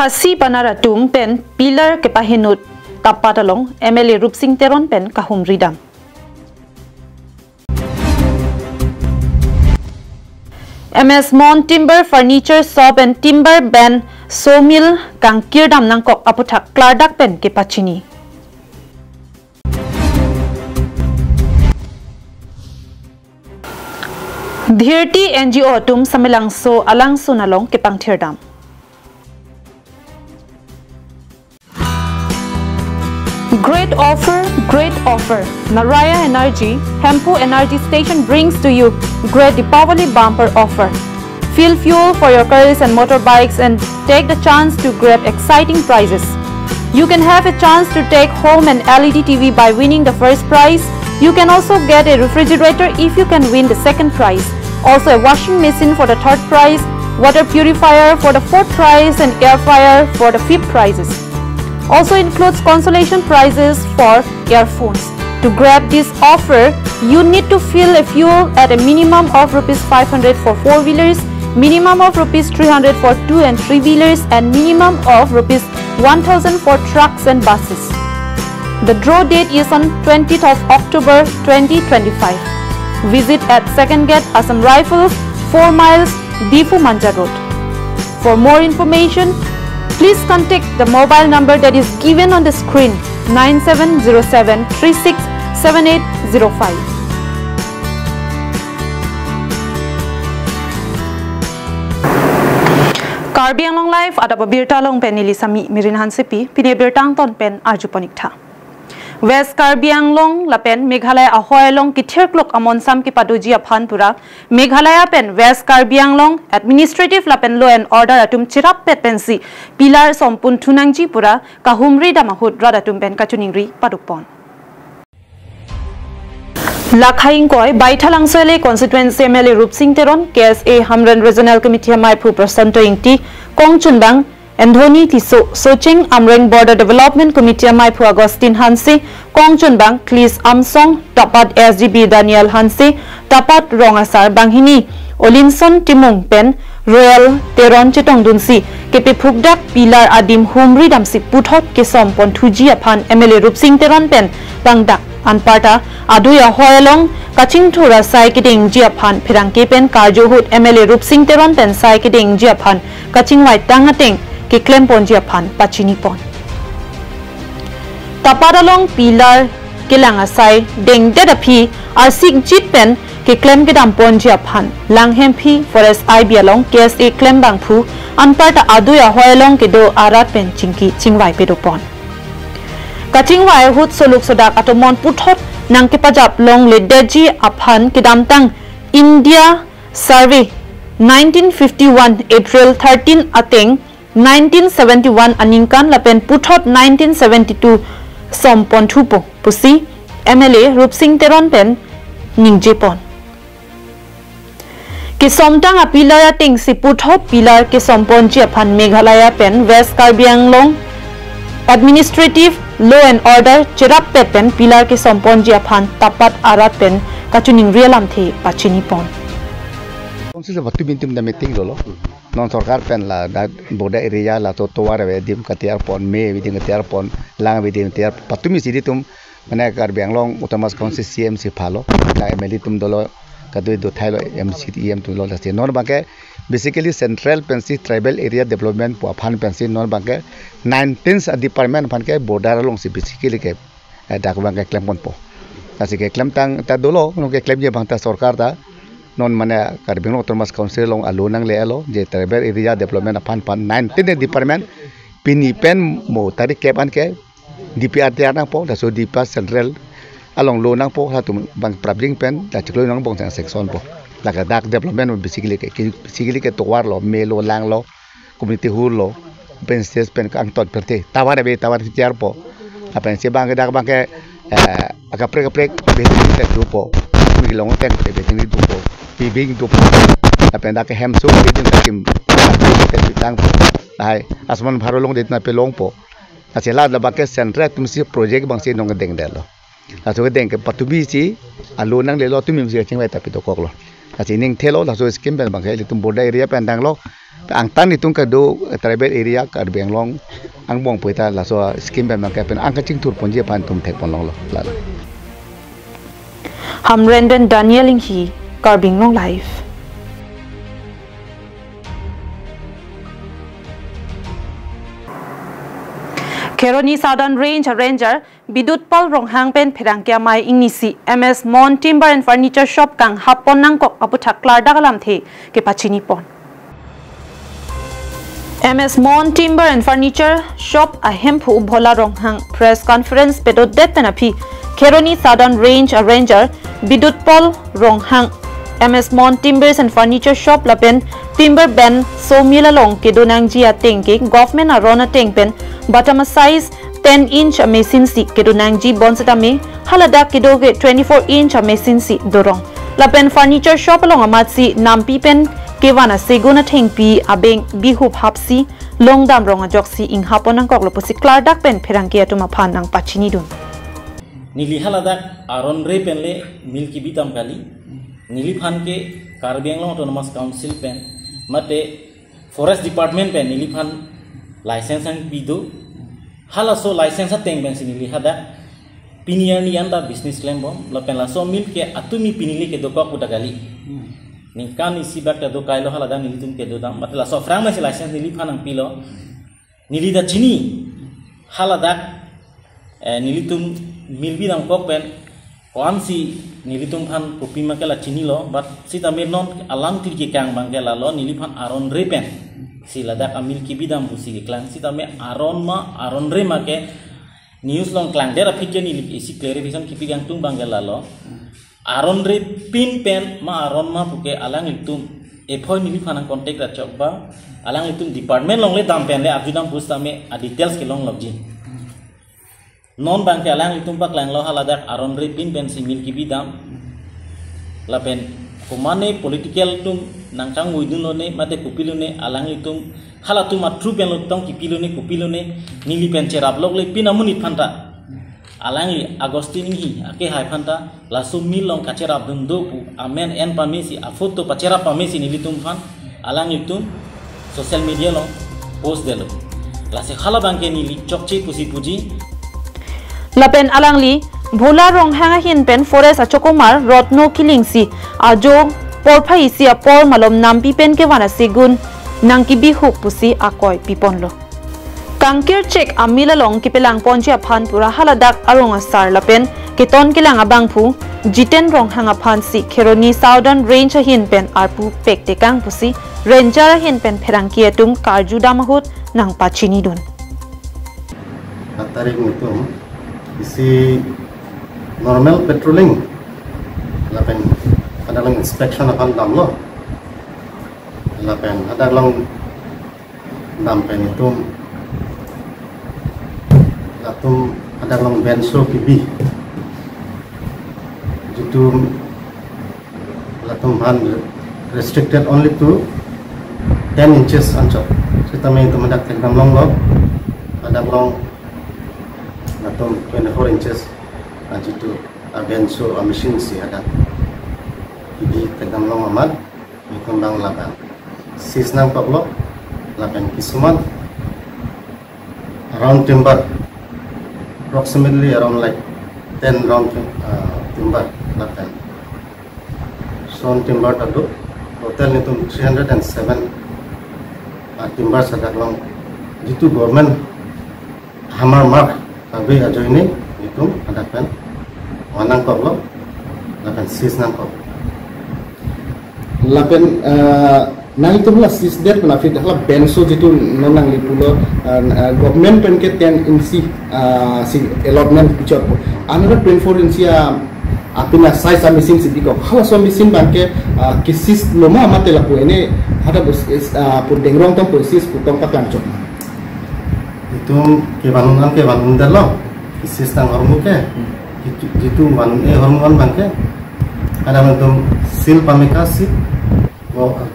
Khasi panaratum pen pilar ke pahinut tapat along MLA Rupsing Teron pen kahum ridam. MS Mon Timber Furniture Shop and Timber Band Sawmill kang kirdam nangkok aputak klardak pen ke pachini. Dhirti NGO tum samilangso alangso nalong ke pangtirdam. Great offer. Naraya Energy, Hempu Energy Station brings to you great Deepavali bumper offer. Fill fuel for your cars and motorbikes and take the chance to grab exciting prizes. You can have a chance to take home an LED TV by winning the first prize. You can also get a refrigerator if you can win the second prize. Also a washing machine for the third prize, water purifier for the fourth prize and air fryer for the fifth prizes. Also includes consolation prizes for earphones. To grab this offer, you need to fill a fuel at a minimum of ₹500 for 4-wheelers, minimum of ₹300 for 2 and 3-wheelers and minimum of ₹1,000 for trucks and buses. The draw date is on 20th of October 2025. Visit at Second Gate, Assam Rifles, 4 miles, Difu Manja Road. For more information, please contact the mobile number that is given on the screen 9707 367805. Karbi Anglong Live ada pabirta long pen nili sami mirin hansepi pine birtang ton pen arjuponikta. West Karbi Anglong lapen Meghalaya ahoy long kithir klok amon sam ki padoji aphan pura Meghalaya pen West Karbi Anglong administrative lapen law and order atum chirap pet pensi pilar sompun thunangji pura kahumri damahut radatum pen kachuningri padukpon Lakhaing koi baithalang sele constituency MLA Rupsing Teron KSA Hamran Regional Committee Maipu Prasanto Ingti Kongchunbang Andhoni Tiso Soching Amreng Border Development Committee Maipu Agustin Hanse Kongchunbang Klis Amsong Tapat SGB Daniel Hanse Tapat Rongasar Banghini Olinson Timung Pen Royal Teron Chetong Dunsi Kepe Phugdak Pilar Adim Humri Damsi Puthot Kesom Pon Thuji Aphan MLA Rupsing Teron Pen Tangdak Anparta Aduya Hoyalong Kaching Thura Sai Kiting Jiaphan Phirangke Pen Karjohut MLA Rupsing Teron Pen Sai Kiting Jiaphan Kaching White Tangating Ki Klempon Jiaphan Pachini Pon Tapadalong Pilar Kilangasai Deng Dedapi Arsik Jit Pen Ki Klem Kidampon Jiaphan Langhempi Forest IB along KSA Klembang Phu Anparta Aduya Hoyalong Kido Arat Pen Chingki Chingwai Pedopon Kachingwai hut soluk sodak atomon puthot nang kipajap long le deji aphan kidamtang India survey 1951 April 13 ateng 1971 aningkan lapen puthot 1972 sompon thupo pusi MLA Rupsing Teron pen ningjepon ki somtang apilaya ting si puthot pilar ki sompon ji aphan Meghalaya pen West Karbi Anglong administrative law and order chirap pen pilar ke sompon jiaphan tapat arat pen kachuning realam the pachini pon konsise waktu bintim da meeting lolo non sarkar pen la da border area la to towar we dim katiar pon me widing katiar pon lang widing katiar patumi sidi tum mane Karbi Anglong utamas konsis CMC phalo la MLA tum dolo kadoi do thailo MCTM tum lo la se non banke basically central pensi tribal area development po aphan pensi non banke 19th department aphan ke border along si basically ke dak banke claim pon po kasi ke claim tang ta dolo no ke claim je bang ta sarkar ta non mane Karbi Anglong autonomous council long alunang le alo je tribal area development aphan 19th department pini pen mo tarik ke ban ke DPR nang po da so DPR central along lo nang po ha tum bang public pen da chiklo nang bong section po like a dark development basically ke towar lo melo lang lo community hall lo pen stage pen ang tot perte tawar tiar po apen se bang dak bang ke akaprek be te do po mi long tek be ting do po pi bing do po apen dak hem so be ting takim ke tang dai asman bharo long dit na pe long po asela la bang ke central tum si project bang se nong deng delo aso deng ke patubi si alu nang le lo tum mi se chingwai ta pi to kok lo Kasi ning telo la so skim ben bangkai litum border area pendang lo ang tan itung ka do tribal area Karbi Anglong ang bong poita la so scheme ba ka pen ang ka ching tur ponje pan tum thek pon long lo la Hamrenden Daniel Inghi Karbi Anglong live. Keroni Southern Range Ranger Bidut Pal Ronghang Pen Perangkia Mai Ingnisi MS Mon Timber and Furniture Shop Kang Hapon Nangkok Aputak Lardagalam The ke Pachini Pon. MS Mon Timber and Furniture Shop a Hempu Bhola Ronghang Press Conference Pedot Detenapi Keroni Southern Range Ranger Bidut Pal Ronghang MS Mon Timbers and Furniture Shop Lapen Timber Ben So Milalong Kedonang Jia Tengke Government Arona Tengpen Batama size 10-inch machine si kedunang ji bonsatame halada kedoge 24-inch machine si dorong lapen furniture shop along amat si nampi pen kewana seguna thengpi abeng bihu hapsi longdam ronga joksi ing haponang koklopo si klardak pen pherangkia tuma phanang pachini dun nili halada aron re penle milki bitam kali nili phan ke Karbi Anglong Autonomous Council pen mate forest department pen nili phan license ang bido hala so license ateng ben sinili hada pinier ni anda business claim bom la pen la so mil ke atumi pinili ke doko puta gali ning kan isi bakta do kailo hala da nili tum ke do dam matla so frang mas license nili phanang pilo nili da chini hala da nili tum mil bi dam kok pen kon si nili tum phan kopi makela chini lo but sita mer non alang til ke kang bangela lo nili phan aron repen sila dak amil kibidam busi ke klang sita me aron re ma ke news long klang dera fikje ni isi clarification kipi gang tung bangala lo aron re pin pen ma aron ma puke alang itum ephoi ni phana contact ra chok ba alang itum department long le dam pen le abjudam busta me a details ke long lobji non bang ke alang itum pa klang lo hala dak aron re pin pen si mil kibidam la pen kumane political tum nangkang muidunone mate kupilune alang itum hala tum atru pen lotong kipilune kupilune nili pen cerap lok le pinamuni phanta alangi agostin hi ake hai phanta la sumil long kacerap dundo pu amen en pamesi a photo pacera pamesi nili tum phan alang itum social media long post delo la se khala bangke nili chokche pusi puji lapen alangli Bhola Ronghang hin pen forest achokomar rotno killing si ajo porphai si apor malom nampi pen ke wana segun nangki bihu pusi akoi piponlo kangkir check amila long kipelang ponji aphan pura haladak aronga sar lapen keton kilang abang phu jiten Ronghang aphan si Keroni Southern Range hin pen arpu pekte kang pusi ranger hin pen pherangki atum karju damahut nang pachini dun tarik mutum isi normal patrolling lapen ada lang inspection akan dam lo lapen ada lang dam pen itu latum ada lang benso kibi jitu latum han restricted only to 10 inches ancho kita main itu mendak tekam long lo ada long latum 24 inches jitu benso machine si ada ini tegang long amat ikundang lapan sisnang pablo lapan kisuman around timber approximately around like 10 round timber lapan so timber tadu total itu 307 timber sadar long jitu government hammer mark tapi aja ini itu ada kan wanang pablo lapan sisnang pablo lapen nang itu lah sis der pernah fit lah benso jitu nonang lipulo government penket yang insi si allotment picture another 24 inch ya apina size mesin si diko hala so mesin banke kisis loma amate lapu ini ada bus pun dengrong tong posis putong paklanco itu kebangunan dah lo kisis tang hormu ke jitu bangun hormuan banke ada untuk sil pamekasi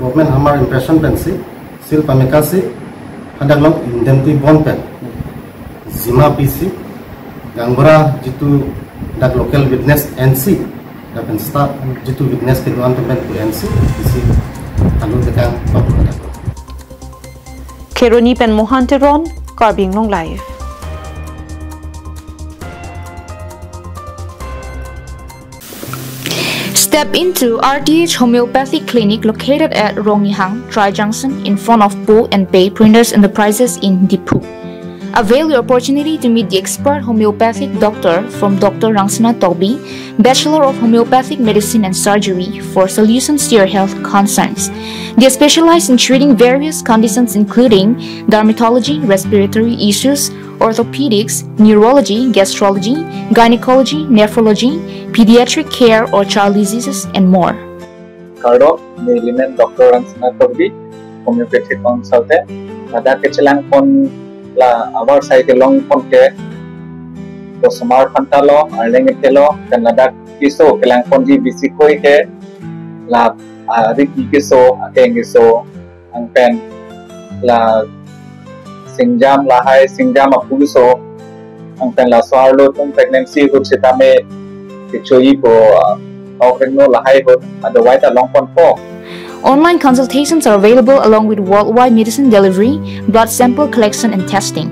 government hamar impression pen si sil pamekasi ada long indemnity bond pen zima pc gangbora jitu dak local witness NC dapat start jitu witness keduan pen NC pc anu tekan Keroni pen Mohanteron, Karbi Anglong Live. Step into RTH Homeopathic Clinic located at Rongyhang, Tri Junction, in front of Bull and Bay Printers Enterprises in Dipu. Avail your opportunity to meet the expert homeopathic doctor from Dr. Rangsana Tobi, Bachelor of Homeopathic Medicine and Surgery, for solutions to your health concerns. They specialize in treating various conditions including dermatology, respiratory issues, orthopedics, neurology, gastrology, gynecology, nephrology, pediatric care or child diseases, and more. Kardo, Miliman Dr. Rangsana Tobi, Homeopathic Consultant. Ada kecilan pon la our site long pon ke to smart pantalo arleng telo dan ladak kiso kelang pon di bisikoi ke la riki kiso ateng kiso ang pen la singjam lahai singjam apuso ang pen la soarlo tum pregnancy hut sitame kichoi ko no lahai hut otherwise long pon po. Online consultations are available along with worldwide medicine delivery, blood sample collection and testing.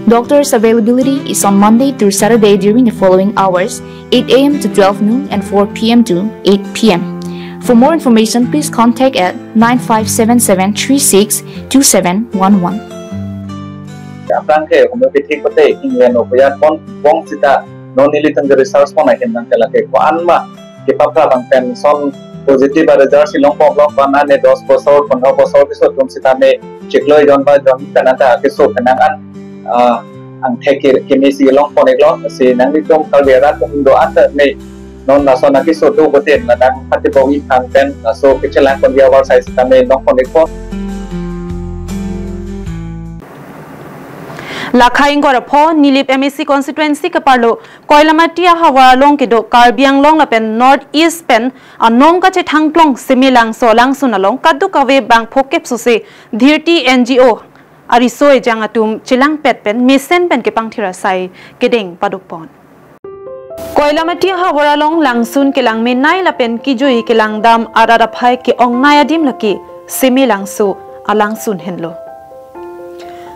Doctor's availability is on Monday through Saturday during the following hours, 8 a.m. to 12 noon and 4 p.m. to 8 p.m. For more information, please contact at 9577362711. Apang ke homeopathic kote ingyan opuya pon bong sita non nilitan the research pon akin nang kalake ko anma ke papra bang pen son positive result silong pong long pana ne 10 bosor 15 bosor kisot tum sitame chikloi jon ba jon kanata kisot kanangan ang theke kemisi long pon eklo si nang nitom kalbera tum do ata ne non na sona kisot do boten na dang patipowi kan pen so kichelang kon dia war sai sitame long pon eklo Lakhaing Gorapo, Nilip MSC constituency Kaparlo, Koilamatia Hawaralong Kido, Karbi Anglong Lapen, North East Pen, Anong Kache Tangklong, Similang Solang Sunalong, Kadukawe Bang Pokep Suse, Dhirti NGO, Arisoe Jangatum, Chilang Pet Pen, Misen Pen Kepang Tirasai, Kedeng Padupon. Koilamatia Hawaralong, Langsun Kilang Menai Lapen, Kijui Kilang Dam, Aradapai Ki Ong Nayadim Laki, Similang Su, Alangsun Henlo.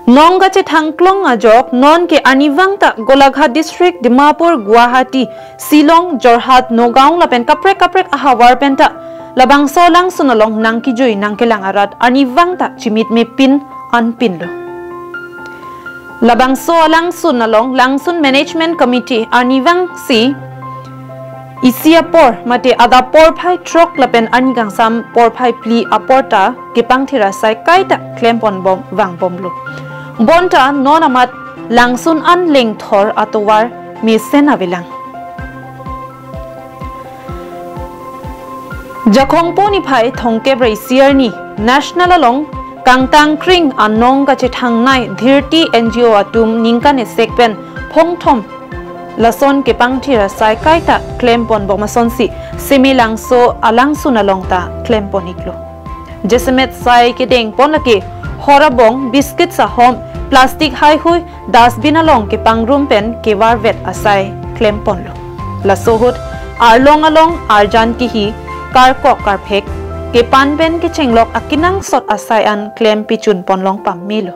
Nong Kache Tangklong ajok non ke anivang ta Golaghat district Dimapur Guwahati Silong Jorhat Nogaung lapen kaprek ahawar penta labang solang sunalong nang kijui nang kelang arat anivang ta chimit me pin anpin lo labang solang sunalong Langsun Management Committee anivang si Isiapor mate ada porpai trok lapen anigang sam porpai pli aporta kipang tirasai kaita klempon bom wang bomlo Bonta non amat Langsun an ling thor atowar misen avilang. Jakongpo ni phai thongke braisier ni national along kangtang kring anong kache thangnai dhirti NGO atum ningkan esekpen phongthom lason ke pangthira sai kaita klempon bomason si similang so alangsun along ta klempon iklo. Jesemet sai ke deng pon lake Horabong biscuit sa home plastic hai hui dustbin along ke pangrum pen ke warvet asai klempon lo la sohut arlong along arjan ki hi karko karphek ke panben ke chenglok akinang sot asai an klem pichun ponlong pammilo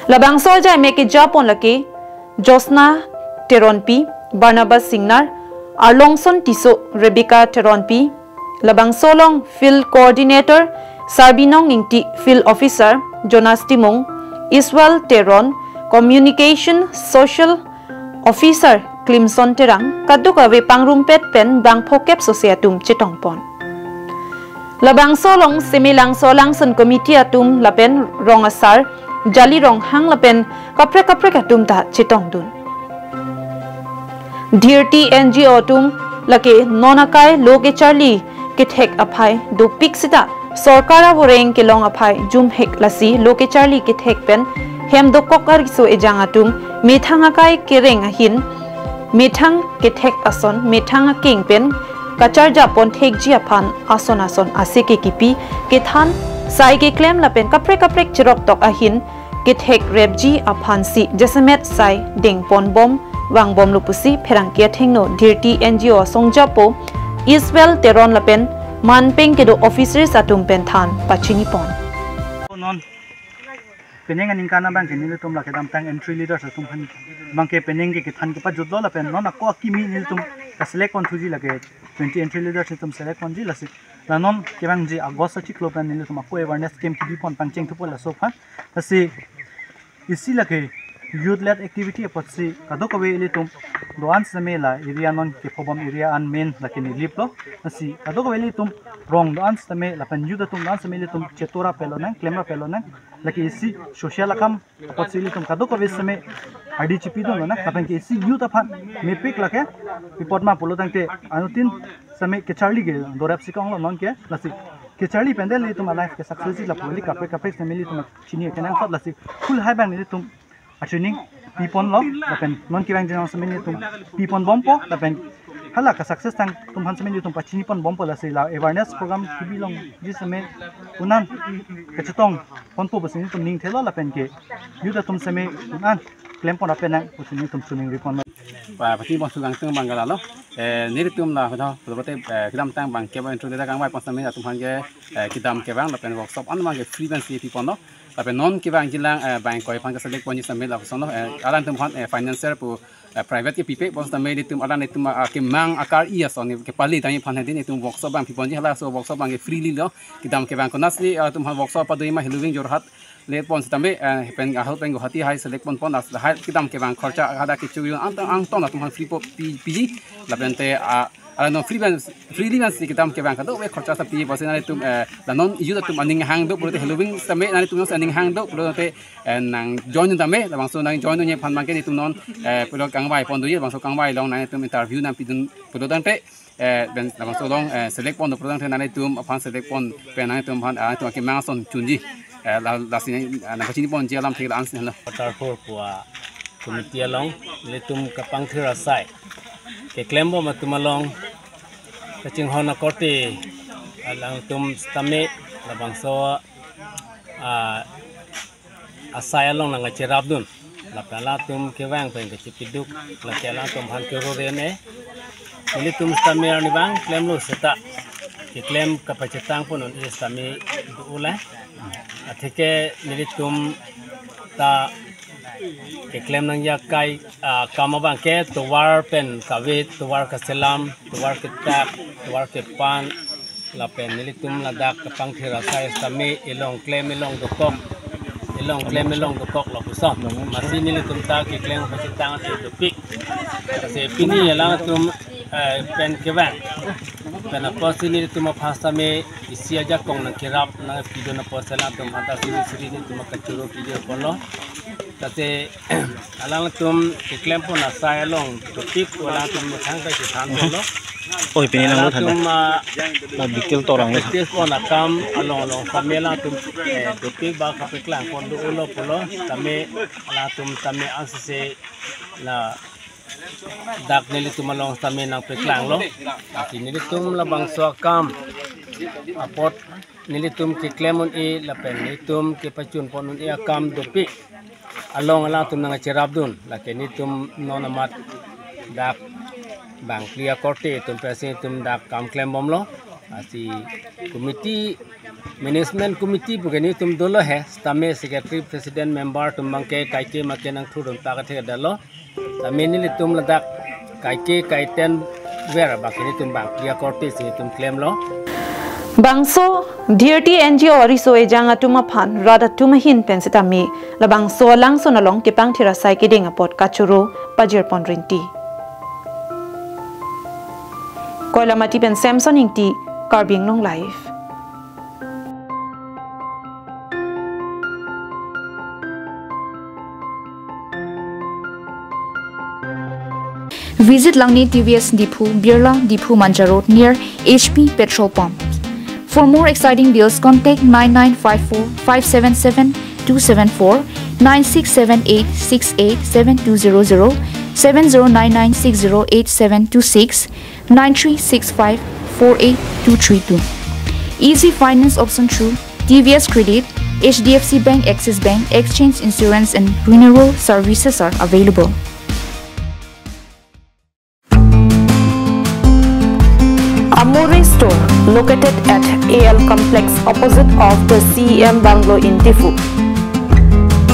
labang so jai me ke japon laki Josna Teronpi Barnabas Singnar Arlongson Tiso Rebecca Teronpi labang solong field coordinator Sarbinong Ningti Field Officer Jonas Timong, Iswal Teron, Communication Social Officer Clemson Terang, Kadukawe Pangrumpet Pen Bang Pokep Societum Chitongpon. Labang solong Similang Solang Sun Committee Atum Lapen Rongasar, Jali Rong Hang Lapen Kaprek Atum Ta Chitongdun. Dhirti NGO Atum Lake Nonakai Loge Charlie Kithek Apai Do Pixita Sorkara Voreng Kilong Apai Jum Hek Lasi Loke Charlie Kit Hek Pen Hem do Kokar So Ejangatum Methangakai Kireng Ahin Methang Kit Hek Ason Methanga King Pen Kachar Japon Hek Jiapan Ason Aseke Kipi Kithan Sai Ke Klem Lapen Kaprek Chirok Tok Ahin Kit Hek Rebji Apansi Jesemet Sai Deng Pon Bom Wang Bom Lupusi Perangkia Thengno Dhirti NGO Songjapo Iswell Teron Lapen Manpeng kedo officers atum penthan pachini pon. peneng aning kana bang kenil tum la kedam tang entry leader sa tum han bang ke peneng ke than ke pa jut lo la pen non ko ki mi nil tum ka select kon thuji la ke 20 entry leader sa tum select kon ji la si la non ke bang ji agos sa chik lo pen nil tum ko awareness camp ki pon pang cheng thu la so pha ta si isi la ke youth led activity apot si kado ko we tum doan sa me la area non ke phobam area an main la ke ni lip lo si kado ko we tum wrong doan sa me la pen youth tum doan sa me tum chetora pelo na clemra pelo na laki isi social akam apot si tum kado ko we sa me id chipi do na kapan ke isi youth aphan me pick la ke report ma polo tang te anutin sa me ke charlie ge dorap si kong lo non ke la si ke charlie pendel ni tum life ke success la poli kape kape sa me tum chini ke nang khot la si full high bang ni tum training pipon lo lapen non ki bang jang sa me tum pipon bompo lapen hala ka success tang tum han sa me tum pachini pon bompo la si la awareness program ki bilong ji sa me unan ke chutong pon po basin tum ning thelo lapen ke yu da tum sa me unan claim pon apen nang usini tum suning repon và pati bang sulang tung bang gala lo niri tum la pha prote kidam tang bang ke bang intro da kang bai pas me tum han ke kidam ke bang lapen workshop an bang ke freelance pi pon lo lapen non ke bang jilang bang koi pang ke select pon ji sa me la so no alan tum han financier pu private ke pipe pos me tum alan tum ke mang akar iya so ni ke pali tang phan din tum workshop bang pi pon ji hala so workshop bang ke freely lo kidam ke bang konasli tum han workshop pa doi ma heluwing jorhat le pon tambe pen ahal pen hati hai select pon as hai kidam ke bang kharcha ada ke chu ang ton tum han free po pg la pen te no freelance kidam ke bang ka do we kharcha sa pi pos na tum la non yu tum aning hang do pro te heluwing tambe na tum aning hang do pro te nang join tambe la bang so nang join ni phan bang ke ni tum non pro kang bai pon do ye bang so kang bai long na tum interview na pi dun pro dan te ben la bang so long select pon do pro dan te na tum phan select pon pen na tum phan tum ke ma son chunji la sini na kachini pon je alam thil ans na tar for kwa committee along le tum kapang thira sai ke klembo ma tum along kaching hona korte alang tum stame la bangso asai along na cherab dun la pala tum ke wang pen ke chipiduk la kela tum han ke ro ne le tum stame ni bang klem lo seta ke klem kapacitang pun on stame ula atike nilitum ta ke claim nang ya kai kama bang ke to war pen kawit to war ka selam to war ke tak to war ke pan la pen nilitum la dak ka pang thira sai sami elong claim elong do kok elong claim elong do kok la pusam masi nilitum ta ke claim ka tang te do pik se pini la tum pen ke bang pen apa sini tum phasa me isi aja kong nang kirap na pido na posela tum hata siri ni tum ka churo pido polo tate alang tum claim pon asai long to pik wala tum thang ka than lo oi pini nang lo than la dikil torang le tes pon akam along kamela tum to pik ba ka peklang pon do lo polo tame ala tum tame ansese la dak nili tum along tame nang peklang lo tapi nili tum la bangso akam apot nilitum ke klemon e la pen nilitum ke pachun ponun e akam do pik along ala tum nang cherab dun la ke nitum non amat dak bang clear korte tum pese tum dak kam klem bom lo asi committee management committee bugeni tum dolo hai stame secretary president member tum mangke kaike makenang thudum ta ka the dalo tameni litum la dak kaike kaiten vera bakini tum bang clear korte se tum klem lo Bangso DRT NGO oriso e janga tuma phan rada tuma hin pensita mi la bangso langso na long kipang thira sai ke ding apot kachuro pajir pon rinti koila mati pen samson ingti Karbi Anglong live Visit Langni TVS Dipu Birla Dipu Manja Road near HP Petrol Pump. For more exciting deals, contact 9954 577 274 9678 687200 7099608726 9365 48232. Easy finance option through TVS Credit, HDFC Bank, Axis Bank, Exchange Insurance and Renewal services are available. Amore Store, located at AL Complex opposite of the CEM Bungalow in Tifu.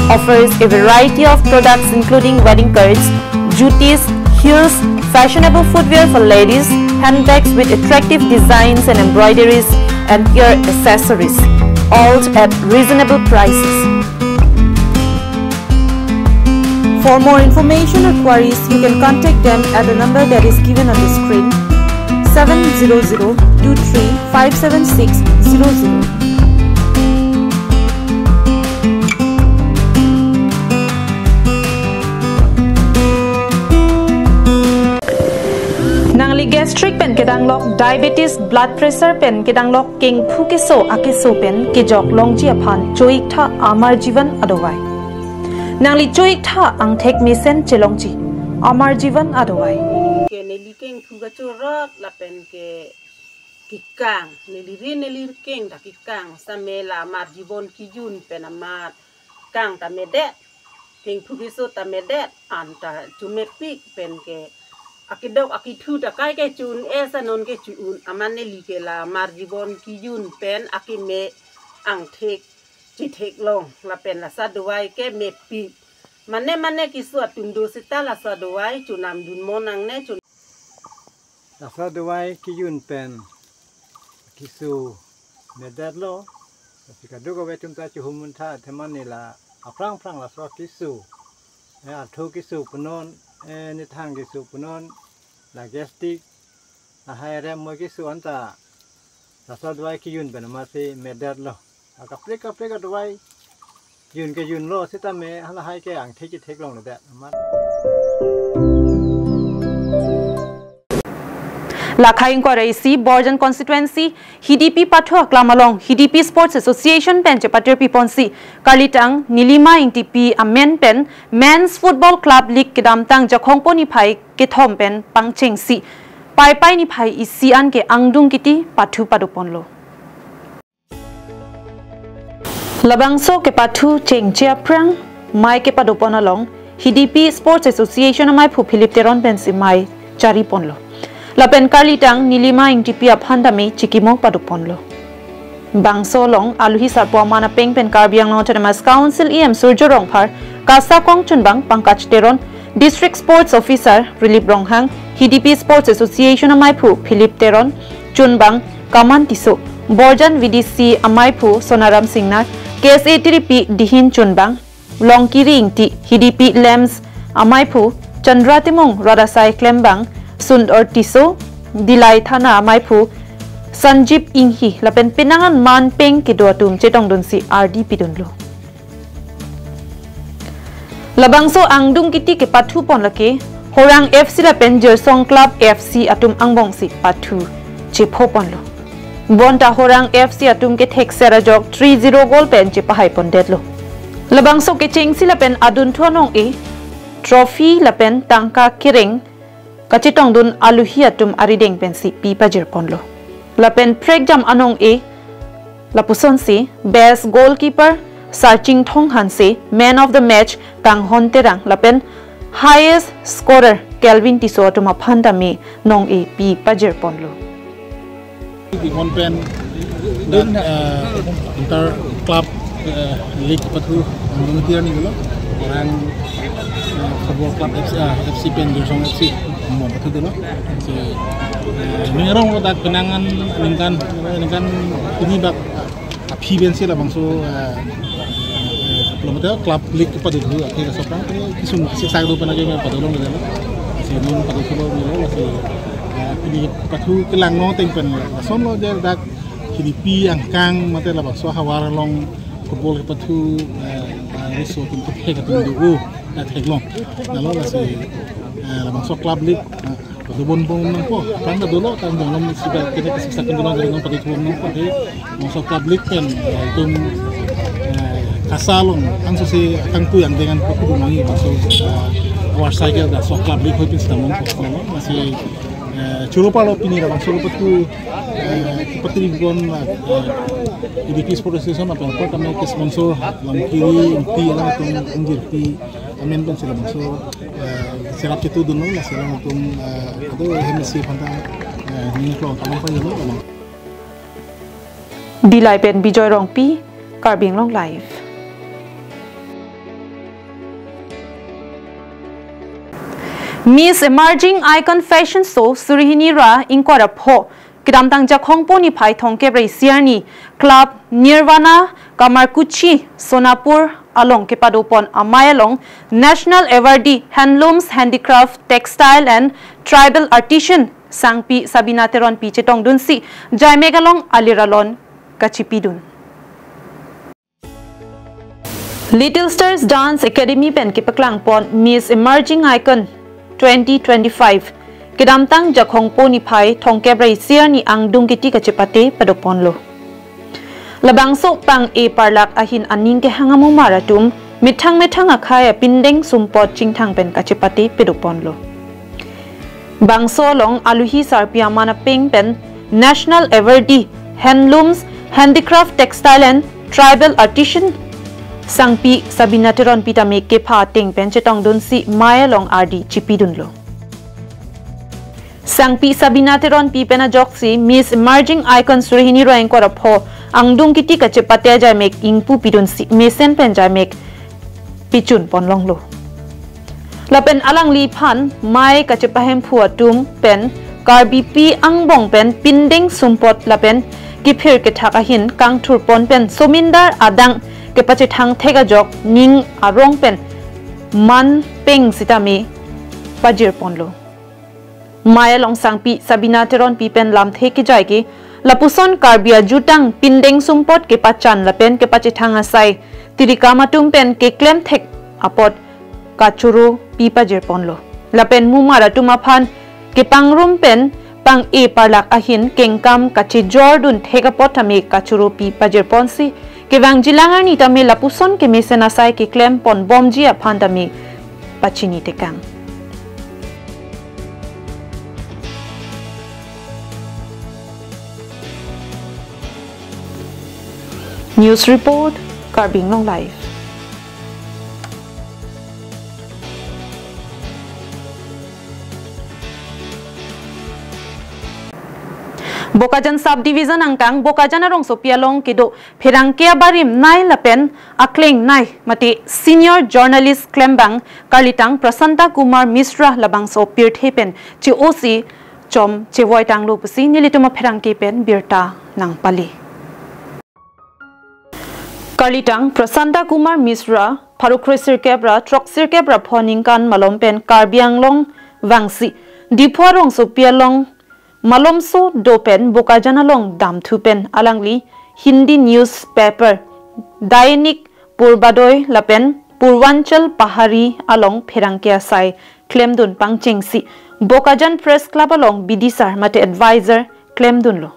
offers a variety of products including wedding cards, jutis, heels, fashionable footwear for ladies, handbags with attractive designs and embroideries, and hair accessories, all at reasonable prices. For more information or queries, you can contact them at the number that is given on the screen, 700-23-57600. Nangli gastric pen kedanglok, diabetes, blood pressure pen kedanglok, king phukeso akeso pen kejok longji aphan choik tha amar jivan adowai. Nangli choik tha ang thek mesen chelongji amar jivan adowai. Ke neli king phuga chorok la pen ke kikang neli king da kikang samela mar jivan kijun pen amar kang ta medet king phukeso ta medet anta chumepik pen ke akidok akitu ta kai ke chun esa non ke chun amane like la marjibon ki yun pen akime ang thek ti thek long la pen la sadwai ke me pi mane ki suat tundo sita la sadwai chunam dun monang ne chun la sadwai ki yun pen kisu medat lo ketika dugo betum ta chu humun tha themani la aprang la so kisu atho kisu punon ni thang kisu punon la gastric la haire mo kisu anta la sadwai ki yun ben ma se medat lo akapleka dwai yun ke yun lo sita me hala hai ke ang thek long le da ma Lakhaing Kwaraisi, Borjan Constituency, HDP Patho Aklamalong, HDP Sports Association Pen Chepatir Piponsi, Kalitang, Nilima Ingtipi, Amen Pen, Men's Football Club League Kedamtang Jakongpo Nipai, Kethom Pen, Pangchengsi, Pai Nipai Isian ke Angdung Kiti, Pathu Paduponlo. Labangso ke Pathu Chengchia Prang, Mai ke Paduponalong, HDP Sports Association Mai Pu Philip Teron Pensi Mai, Chari Ponlo. Lapen Kalitang Nilima Ingtipi Aphandami Chikimok Paduponlo. Bangso long aluhi sarpo mana peng pen Karbi Anglong Autonomous Council EM Surjo Rongphar Kasa Kong Chunbang Pankaj Teron District Sports Officer Relief Ronghang HDP Sports Association Amaipu Philip Teron Chunbang Kaman Tiso Borjan VDC Amaipu Sonaram Singnar KSA TDP Dihin Chunbang Longkiri Ingti HDP Lems Amaipu Chandra Timong Radasai Klembang Sund Tiso Dilai Thana Amaipu Sanjip Inghi lapen pinangan man peng kidoatum chetong dun si RD pidunlo. Labangso angdung kiti ke Pathu pon lake Horang FC lapen Jersong Club FC atum angbong si Pathu chepho ponlo. Bonta Horang FC atum ke thek serajok 3-0 goal pen chepahai pon detlo. Labangso ke chengsi lapen adun thuanong e trophy lapen tangka kiring kachitong dun aluhi atum arideng pen si pipa jerponlo. Lapen pregjam anong e lapuson si best goalkeeper Sarching Thong Han se man of the match Kang Hon Terang lapen highest scorer Kelvin Tiso atuma phanda me nong e pi pajer ponlo. One pen dan inter club league Pathu volunteer ni lo orang football club FC pen Jersong FC mo Pathu dulu si mengerong lo tak kenangan ningkan ini bak api bensi lah bangso belum club league Pathu dulu akhirnya sopang kisum siksa itu pernah juga Pathu dulu dulu si non Pathu dulu dulu si ini Pathu kelang no tempen son lo jadi tak HDP angkang mata lah bangso hawar long football Pathu resort untuk hek atau dulu hek long lalu lah si bangso club league Dubon pun nampo, kan dulu kan dalam sudah kita kesiksakan dulu dengan pada tuan nampo, jadi masuk publik kan itu kasalon, kan sesi akan tu yang dengan perlu nangi masuk awal saja dah sok publik itu sudah nampo, masih curupa lo pini dah masuk itu seperti dibon IDP Sport Association apa yang kami ke sponsor yang kiri inti yang itu anjir ti amin pun sudah masuk serap itu dulu lah serap untuk itu hemisi pantang ini kalau kamu apa dulu kamu Dilai pen Bijoy Rongpi Karbi Anglong Live. Miss Emerging Icon Fashion Show Surihini Ra Inkora Po Kidam Tang Jakhongpo ni Pai Thongke Siarni Club Nirvana Kamarkuchi Sonapur along Kepadopon Amayalong National Awardee Handlooms Handicraft Textile and Tribal Artisan Sangpi Sabinateron Pi Chetong Dunsi Jaimegalong Aliralon Kachipidun Little Stars Dance Academy Pen Kipaklang Pon Miss Emerging Icon 2025 Kidamtang Jakhongpo ni Pai Thongkebrai Siar ni Angdung Kiti Kachipate Padoponlo Labangso Pang E Parlak Ahin Aning Ke Hangamu Maratum Mithang Akhaya Pindeng Sumpot Chingthang Pen Kachipate Padoponlo Bangso Long Aluhi Sarpia Mana Ping Pen National Awardee Handlooms Handicraft Textile and Tribal Artisan Sangpi Sabinateron Pita Meke Pa Ting Pen Chetong Dun Si Maya Long Ardi Chipidun Lo Sangpi Sabinateron Pi Pena Joksi Miss Emerging Icon Surihini Roeng Kora Po Angdung Kiti Kachepate Jai Mek Ingpu Pidun Si Mesen Pen Jai Mek Pichun Pon Long Lo Lapen Alang Li Pan Mai Kachepahem Puatum Pen Karbi Anglong Pen Pindeng Sumpot Lapen Kipir Ketakahin Kang Turpon Pen Somindar Adang Kepachithang Thega Jok Ning Arong Pen Man Peng Sitami Pajir Ponlo Maya Long Sangpi Sabinateron Pipen Lam Theki Jaiki Lapuson Karbia Jutang Pindeng Sumpot Kepachan Lapen Kepachithang Asai Tirikamatum Pen Keklem Thek Apot Kachuru Pi Pajir Ponlo Lapen Mumara Tumapan Kepangrum Pen Pang E Parlak Ahin Kengkam Kachi Jordun Thega Potami Kachuru Pi Pajir Ponsi Kevang jilangar ni tami lapuson ke mesenasai ke klem pon bomji apan tami pachini tekang. News Report, Karbi Anglong Live. Bokajan subdivision angkang Bokajan arong sopialong kido Pirangkia barim nai lapen akling nai mati senior journalist klembang Karlitang Prasanta Kumar Misra labang so pirthepen chi osi chom chewoi tanglo pusi nilituma Pirangki pen birta nang pali Karlitang Prasanta Kumar Misra Parukrisir kebra troksir kebra phoningkan malompen Karbi Anglong wangsi dipwarong sopialong Malomso dopen Bokajan along dam thupen alangli Hindi newspaper Dainik Purbadoy lapen Purwanchal Pahari along Pirangkia sai Klemdun pangchengsi Bokajan Press Club along Bidisar mate advisor Klemdun lo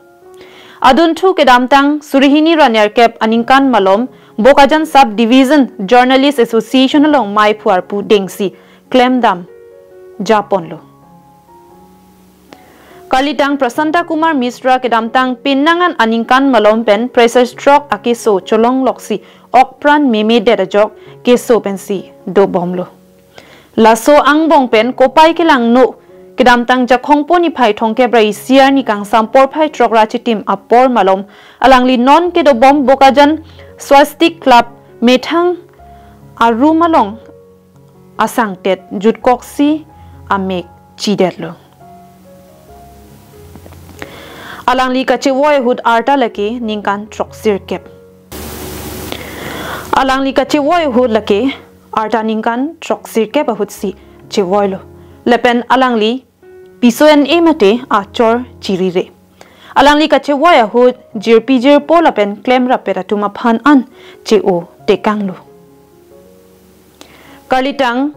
Adun thu kedamtang Surihini Ranier Kep Aningkan Malom Bokajan Subdivision Journalist Association along Mai Puarpu Dengsi Klemdam Japon lo Karlitang Prasanta Kumar Misra kedamtang pinangan aningkan malompen pressure stroke akiso cholong loksi okpran meme derajok keso pensi do bomlo laso angbong pen kopai kelang no kedamtang jakhongpo ni phai thongke brai siar ni kang sampor phai trokra chitim apor malom alangli non ke do bom Bokajan swastik club methang aru malong asang tet jutkoksi amek chidetlo Alangli kachewoi hud arta lake ningkan troksir kep Alangli kachewoi hud lake arta ningkan troksir kep ahud si chewoi lo lepen alangli pisoen emate achor chirire Alangli kachewoi hud jirpijir po lepen klem rapera tuma phan an cheo tekang lo Karlitang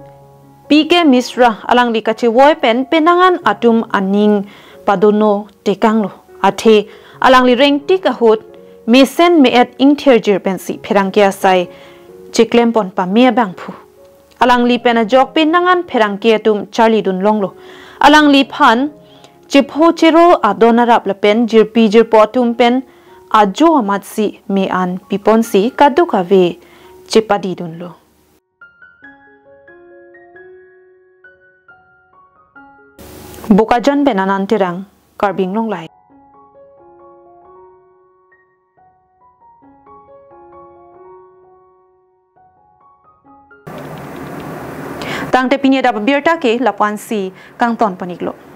PK Misra alangli kachewoi pen penangan atum aning padono tekang lo Athe alangli rengti kahut mesen meet ingterjir pensi Pirangkia sai chiklempon pa mea bangpu alangli pena jok pinangan Pirangkia tum Charlie dun longlo alangli phan chipho chero adonarap lapen jirpi jirpotum pen ajo amatsi mean piponsi kadukave chipadi dun lo Bokajan benanantirang Karbi Anglong Live Tang te pinya da birta ke lapuan si kang ton paniklo.